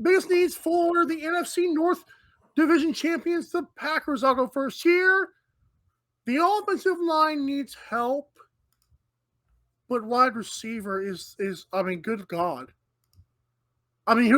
Biggest needs for the NFC North Division champions, the Packers. I'll go first here. The offensive line needs help, but wide receiver is good God. I mean,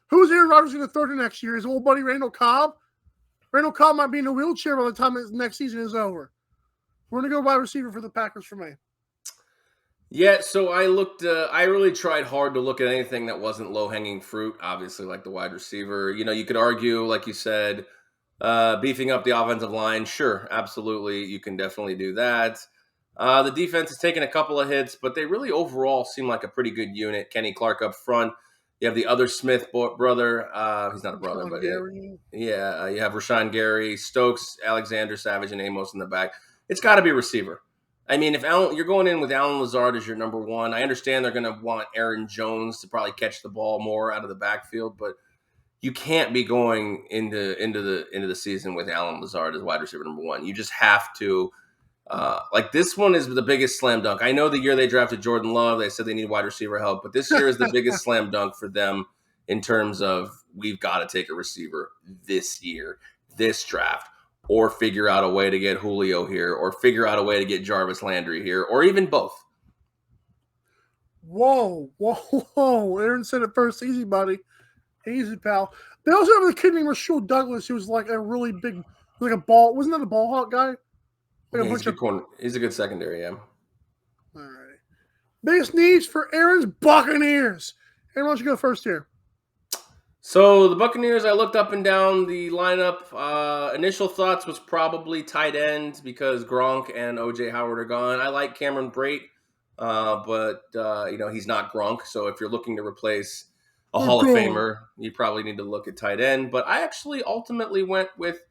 who's Aaron Rodgers going to throw to next year? His old buddy Randall Cobb? Randall Cobb might be in a wheelchair by the time his next season is over. We're going to go wide receiver for the Packers for me. Yeah, so I looked. I really tried hard to look at anything that wasn't low-hanging fruit. Obviously, like the wide receiver. You could argue, like you said, beefing up the offensive line. Sure, absolutely, you can definitely do that. The defense has taken a couple of hits, but they really overall seem like a pretty good unit. Kenny Clark up front. You have the other Smith brother. He's not a brother, but you have Rashawn Gary, Stokes, Alexander, Savage, and Amos in the back. It's got to be a receiver. I mean, if you're going in with Allen Lazard as your number one, I understand they're going to want Aaron Jones to probably catch the ball more out of the backfield, but you can't be going into the season with Allen Lazard as wide receiver number one. You just have to. This one is the biggest slam dunk. I know the year they drafted Jordan Love, they said they need wide receiver help, but this year is the biggest slam dunk for them in terms of we've got to take a receiver this year, this draft. Or figure out a way to get Julio here, or figure out a way to get Jarvis Landry here, or even both. Whoa. Aaron said it first. Easy, buddy. Easy, pal. They also have a kid named Rasheed Douglas who was like a really big, like a ball. Wasn't that a ball hawk guy? Like he's a good secondary, yeah. All right. Biggest needs for Aaron's Buccaneers. Aaron, why don't you go first here? So the Buccaneers, I looked up and down the lineup. Initial thoughts was probably tight end because Gronk and O.J. Howard are gone. I like Cameron Brate, but he's not Gronk. So if you're looking to replace a Hall of Famer, you probably need to look at tight end. But I actually ultimately went with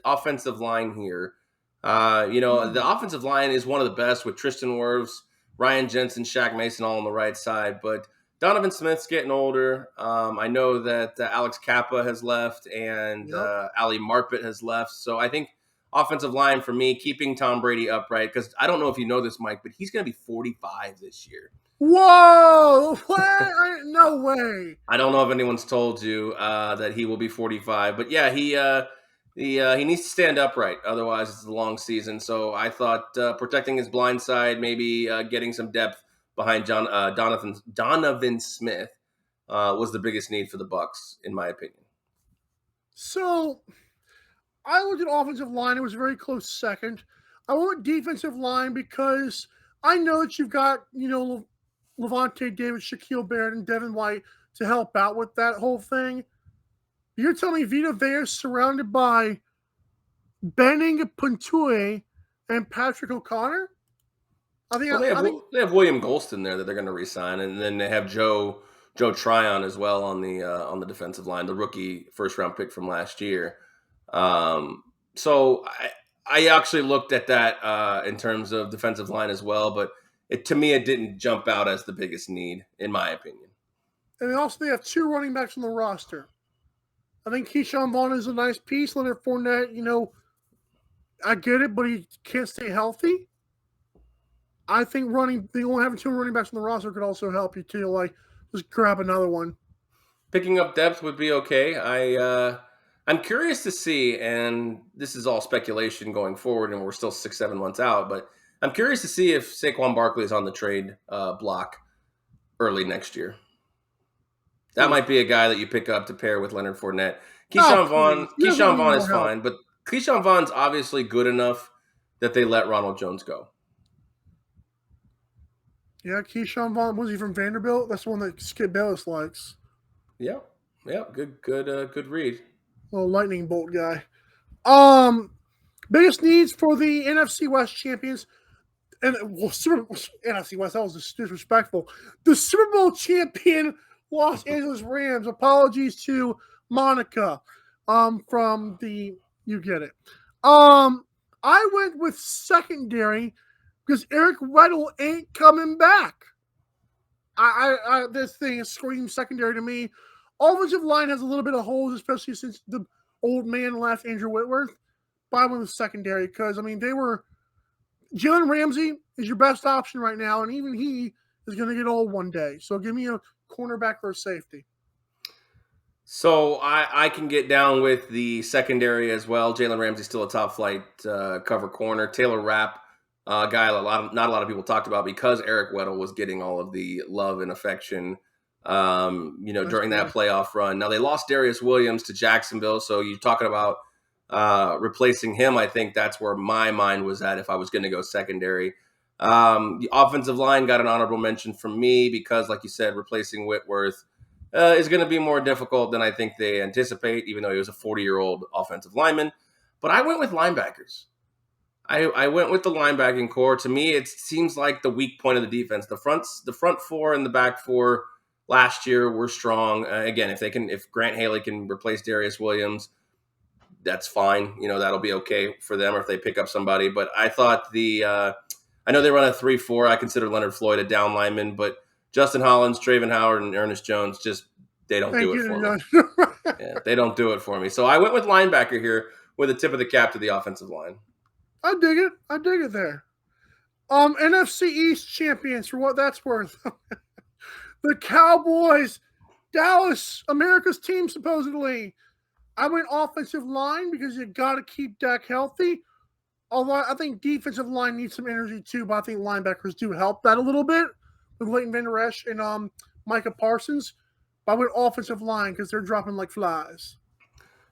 offensive line here. The offensive line is one of the best with Tristan Wirfs, Ryan Jensen, Shaq Mason all on the right side, but Donovan Smith's getting older. I know that Alex Kappa has left and Ali Marpet has left. So I think offensive line for me, keeping Tom Brady upright, because I don't know if you know this, Mike, but he's going to be 45 this year. Whoa! No way. I don't know if anyone's told you that he will be 45, but yeah, he needs to stand upright. Otherwise, it's a long season. So I thought protecting his blind side, maybe getting some depth behind Donovan Smith was the biggest need for the Bucs, in my opinion. So I looked at offensive line. It was a very close second. I went defensive line because I know that you've got, Levante David, Shaquille Barrett, and Devin White to help out with that whole thing. You're telling me Vita Vea is surrounded by Benning Puntue and Patrick O'Connor? They have William Golston there that they're going to re-sign, and then they have Joe Tryon as well on the defensive line, the rookie first-round pick from last year. So I actually looked at that in terms of defensive line as well, but to me it didn't jump out as the biggest need, in my opinion. And they have two running backs on the roster. I think Keyshawn Vaughn is a nice piece. Leonard Fournette, I get it, but he can't stay healthy. I think only having two running backs on the roster could also help you too. Like, just grab another one. Picking up depth would be okay. I'm curious to see, and this is all speculation going forward, and we're still 6-7 months out, but I'm curious to see if Saquon Barkley is on the trade block early next year. That might be a guy that you pick up to pair with Leonard Fournette. Keyshawn Vaughn is fine, but Keyshawn Vaughn's obviously good enough that they let Ronald Jones go. Yeah, Keyshawn Vaughn, was he from Vanderbilt? That's the one that Skip Bayless likes. Yeah, good read. Little lightning bolt guy. Biggest needs for the NFC West champions, and NFC West, that was disrespectful. The Super Bowl champion Los Angeles Rams. Apologies to Monica from the you get it. I went with secondary because Eric Weddle ain't coming back. This thing screams secondary to me. Offensive line has a little bit of holes, especially since the old man left, Andrew Whitworth. But I went with secondary because, Jalen Ramsey is your best option right now, and even he is going to get old one day. So give me a cornerback or a safety. So I can get down with the secondary as well. Jalen Ramsey's still a top flight cover corner. Taylor Rapp, guy not a lot of people talked about because Eric Weddle was getting all of the love and affection, during that playoff run. Now they lost Darius Williams to Jacksonville, so you're talking about replacing him. I think that's where my mind was at if I was going to go secondary. The offensive line got an honorable mention from me because, like you said, replacing Whitworth is going to be more difficult than I think they anticipate, even though he was a 40-year-old offensive lineman. But I went with linebackers. I went with the linebacking core. To me, it seems like the weak point of the defense. The front four and the back four last year were strong. Again, if Grant Haley can replace Darius Williams, that's fine. That'll be okay for them, or if they pick up somebody. But I thought I know they run a 3-4. I consider Leonard Floyd a down lineman, but Justin Hollins, Traven Howard, and Ernest Jones they don't do it for me. Yeah, they don't do it for me. So I went with linebacker here with a tip of the cap to the offensive line. I dig it there. NFC East champions, for what that's worth. The Cowboys, Dallas, America's team, supposedly. I went offensive line because you got to keep Dak healthy. Although I think defensive line needs some energy too, but I think linebackers do help that a little bit with Leighton Van Der Esch and Micah Parsons. But I went offensive line because they're dropping like flies.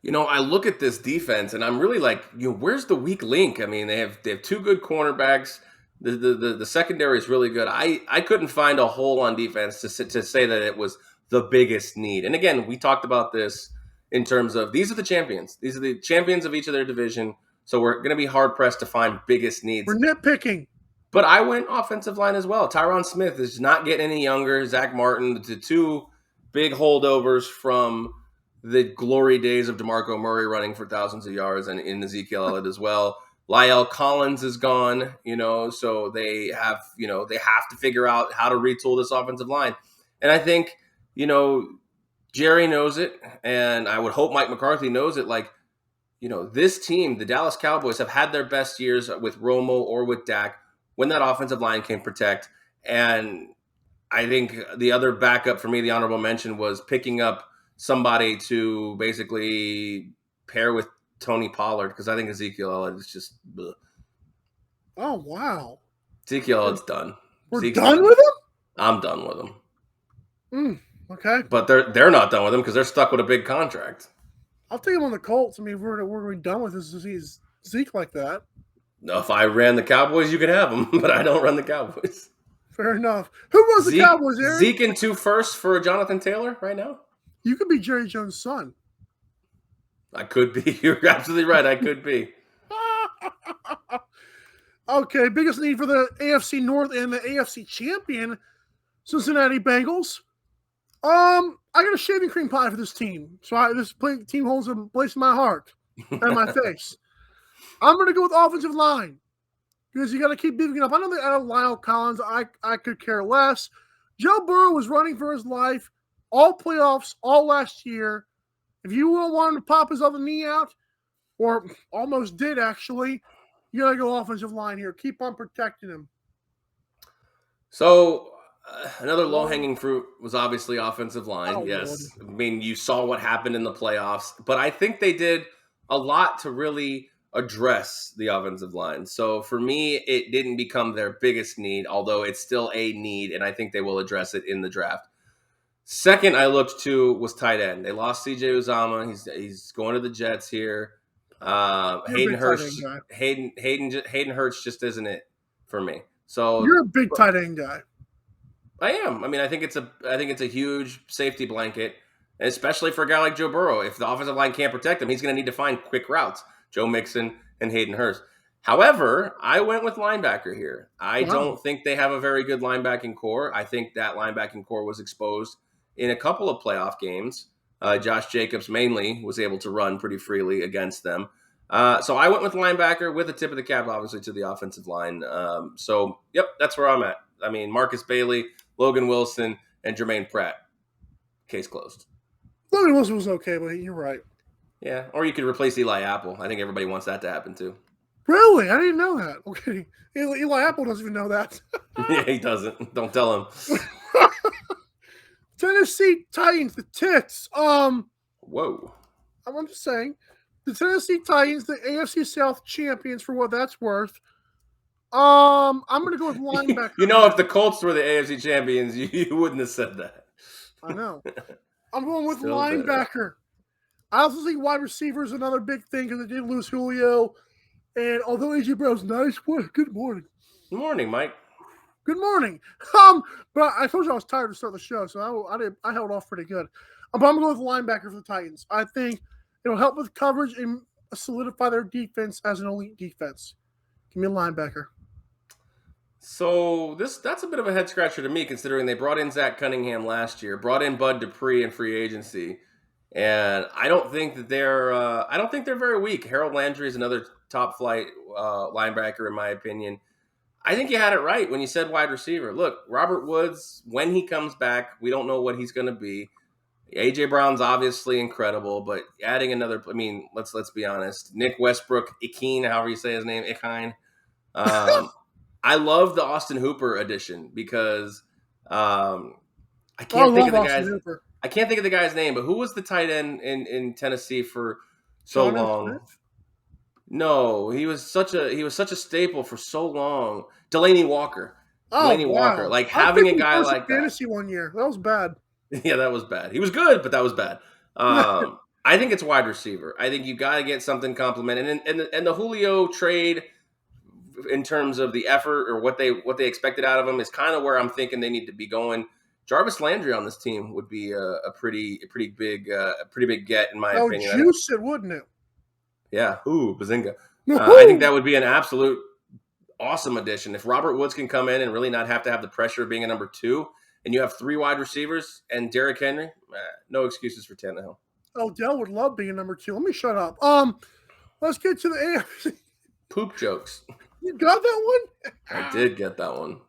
I look at this defense and I'm really like, where's the weak link? I mean, they have two good cornerbacks. The secondary is really good. I couldn't find a hole on defense to say that it was the biggest need. And again, we talked about this in terms of these are the champions. These are the champions of each of their division. So we're going to be hard pressed to find biggest needs. We're nitpicking. But I went offensive line as well. Tyron Smith is not getting any younger. Zach Martin, the two big holdovers from the glory days of DeMarco Murray running for thousands of yards, and in Ezekiel Elliott as well. Lyle Collins is gone, so they have to figure out how to retool this offensive line. And I think, Jerry knows it, and I would hope Mike McCarthy knows it. Like, this team, the Dallas Cowboys, have had their best years with Romo or with Dak when that offensive line can protect. And I think the other backup for me, the honorable mention, was picking up somebody to basically pair with Tony Pollard, because I think Ezekiel Elliott is just bleh. Oh, wow. Ezekiel Elliott's done. We're done with him? I'm done with him. Okay. But they're not done with him because they're stuck with a big contract. I'll take him on the Colts. I mean, we're done with this. He's Zeke like that. No, if I ran the Cowboys, you could have him, but I don't run the Cowboys. Fair enough. Who runs the Cowboys, Aaron? Zeke and 2 firsts for Jonathan Taylor right now? You could be Jerry Jones' son. I could be. You're absolutely right. I could be. Okay, biggest need for the AFC North and the AFC champion, Cincinnati Bengals. I got a shaving cream pie for this team. So this team holds a place in my heart and my face. I'm going to go with offensive line because you got to keep beefing it up. I know they added Lyle Collins. I could care less. Joe Burrow was running for his life all playoffs, all last year. If you want him to pop his other knee out, or almost did actually, you got to go offensive line here. Keep on protecting him. So another low-hanging fruit was obviously offensive line. Oh, yes. Lord. I mean, you saw what happened in the playoffs, but I think they did a lot to really address the offensive line. So for me, it didn't become their biggest need, although it's still a need, and I think they will address it in the draft. Second I looked to was tight end. They lost C.J. Uzomah. He's going to the Jets here. Hayden Hurst just isn't it for me. So you're a big tight end guy. I am. I mean, I think it's a huge safety blanket, especially for a guy like Joe Burrow. If the offensive line can't protect him, he's going to need to find quick routes. Joe Mixon and Hayden Hurst. However, I went with linebacker here. I don't think they have a very good linebacking core. I think that linebacking core was exposed in a couple of playoff games. Josh Jacobs mainly was able to run pretty freely against them. So I went with linebacker with a tip of the cap, obviously, to the offensive line. Yep, that's where I'm at. I mean, Marcus Bailey, Logan Wilson, and Jermaine Pratt. Case closed. Logan Wilson was okay, but you're right. Yeah, or you could replace Eli Apple. I think everybody wants that to happen too. Really? I didn't know that. Okay. Eli Apple doesn't even know that. Yeah, he doesn't. Don't tell him. Tennessee Titans, the Tits. Whoa. I'm just saying, the Tennessee Titans, the AFC South champions, for what that's worth. I'm gonna go with linebacker. You know, if the Colts were the AFC champions, you wouldn't have said that. I know. I'm going with Still linebacker. better. I also think wide receiver is another big thing because they did lose Julio. And although AJ Brown's nice, good morning. Good morning, Mike. Good morning. But I told you I was tired to start the show, so I held off pretty good. But I'm going with linebacker for the Titans. I think it'll help with coverage and solidify their defense as an elite defense. Give me a linebacker. So that's a bit of a head scratcher to me, considering they brought in Zach Cunningham last year, brought in Bud Dupree in free agency, and I don't think that they're very weak. Harold Landry is another top flight linebacker in my opinion. I think you had it right when you said wide receiver. Look, Robert Woods, when he comes back, we don't know what he's going to be. AJ Brown's obviously incredible, but adding another, I mean, let's be honest. Nick Westbrook, Ikine, however you say his name, Ikine. I love the Austin Hooper addition because I can't think of the guy's. Hooper. I can't think of the guy's name, but who was the tight end in Tennessee for so long? Smith? No, he was such a staple for so long. Delaney Walker. Delaney Walker. Like having a guy like that. Fantasy one year. That was bad. Yeah, that was bad. He was good, but that was bad. I think it's wide receiver. I think you got to get something complimented, and the Julio trade, in terms of the effort or what they expected out of him, is kind of where I'm thinking they need to be going. Jarvis Landry on this team would be a pretty big get in my opinion. Juice it, wouldn't it? Yeah. Ooh, bazinga. I think that would be an absolute awesome addition. If Robert Woods can come in and really not have to have the pressure of being a number 2, and you have 3 wide receivers and Derrick Henry, no excuses for Tannehill. Odell would love being a number 2. Let me shut up. Let's get to the AFC. Poop jokes. You got that one? I did get that one.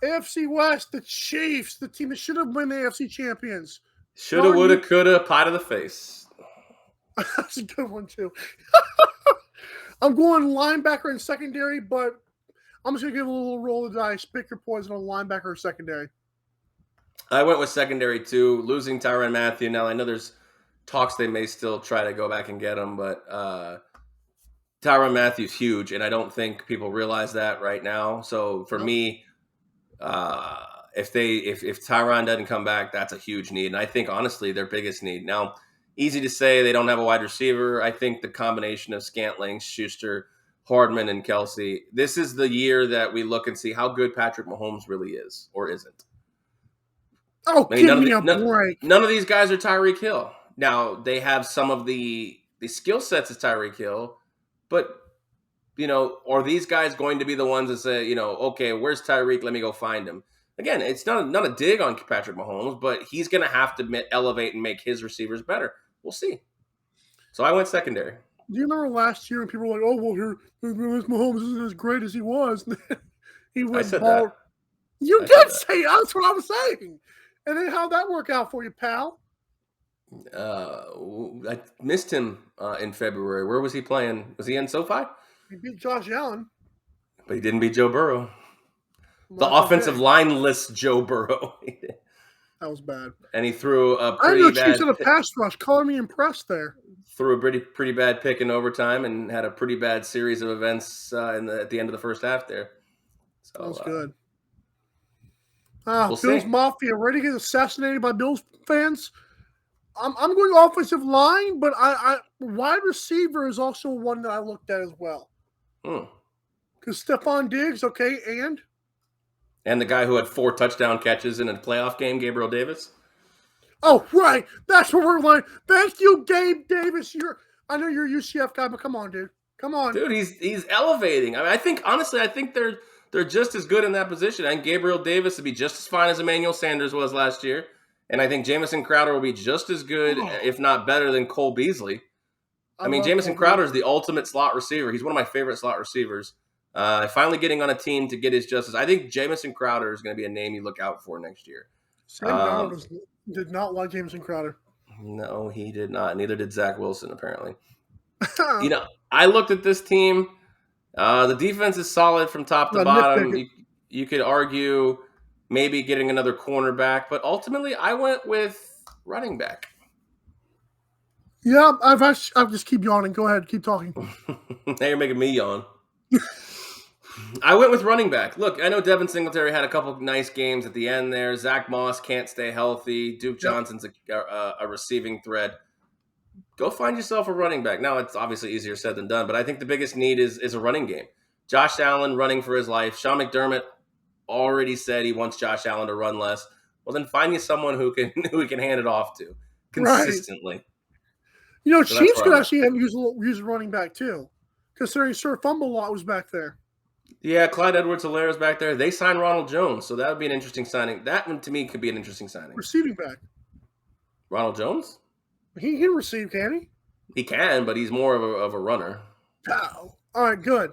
AFC West, the Chiefs, the team that should have been the AFC champions. Shoulda, woulda, coulda, pie to the face. That's a good one, too. I'm going linebacker and secondary, but I'm just going to give a little roll of the dice. Pick your poison on linebacker or secondary. I went with secondary, too. Losing Tyron Matthews. Now, I know there's talks they may still try to go back and get him, but Tyron Matthews huge, and I don't think people realize that right now. So for me, if Tyron doesn't come back, that's a huge need, and I think honestly their biggest need. Now, easy to say they don't have a wide receiver. I think the combination of Scantling, Schuster, Hardman, and Kelsey. This is the year that we look and see how good Patrick Mahomes really is or isn't. Oh, give me a break! None of these guys are Tyreek Hill. Now they have some of the skill sets as Tyreek Hill. But, are these guys going to be the ones that say, okay, where's Tyreek? Let me go find him. Again, it's not a dig on Patrick Mahomes, but he's going to have to elevate and make his receivers better. We'll see. So I went secondary. Do you remember last year when people were like, oh, well, here, Mahomes isn't as great as he was? He went I said that. You did say that's what I was saying. And then how'd that work out for you, pal? I missed him in February. Where was he playing? Was he in SoFi? He beat Josh Allen. But he didn't beat Joe Burrow. The offensive lineless Joe Burrow. That was bad. And he threw a pretty bad... I know Chiefs in a pass rush. Calling me impressed there. Threw a pretty bad pick in overtime and had a pretty bad series of events at the end of the first half there. So, that was good. Bills Mafia ready to get assassinated by Bills fans? I'm going offensive line, but I wide receiver is also one that I looked at as well. Because Stephon Diggs, okay, and the guy who had 4 touchdown catches in a playoff game, Gabriel Davis. Oh, right. That's what we're like. Thank you, Gabe Davis. I know you're a UCF guy, but come on, dude. Come on. Dude, he's elevating. I mean, I think they're just as good in that position. I think Gabriel Davis would be just as fine as Emmanuel Sanders was last year. And I think Jamison Crowder will be just as good, if not better, than Cole Beasley. I mean, Jamison Crowder is the ultimate slot receiver. He's one of my favorite slot receivers. Finally getting on a team to get his justice. I think Jamison Crowder is going to be a name you look out for next year. Sam Darnold did not like Jamison Crowder. No, he did not. Neither did Zach Wilson, apparently. I looked at this team. The defense is solid from top to Not bottom. nitpicking. You could argue maybe getting another cornerback, but ultimately I went with running back. Yeah, I'll just keep yawning. Go ahead, keep talking. Now you're making me yawn. I went with running back. Look, I know Devin Singletary had a couple of nice games at the end there. Zach Moss can't stay healthy. Duke Johnson's a receiving threat. Go find yourself a running back. Now, it's obviously easier said than done, but I think the biggest need is a running game. Josh Allen running for his life. Sean McDermott already said he wants Josh Allen to run less. Well, then find you someone who he can hand it off to consistently. Right. You know, So that's Chiefs where could I'm at. actually use a running back too, considering Sir Fumble Lot was back there. Yeah, Clyde Edwards-Hilaire's back there. They signed Ronald Jones, so that would be an interesting signing. That one, to me, could be an interesting signing. Receiving back. Ronald Jones? He can receive, can he? He can, but he's more of a runner. Oh. All right, good.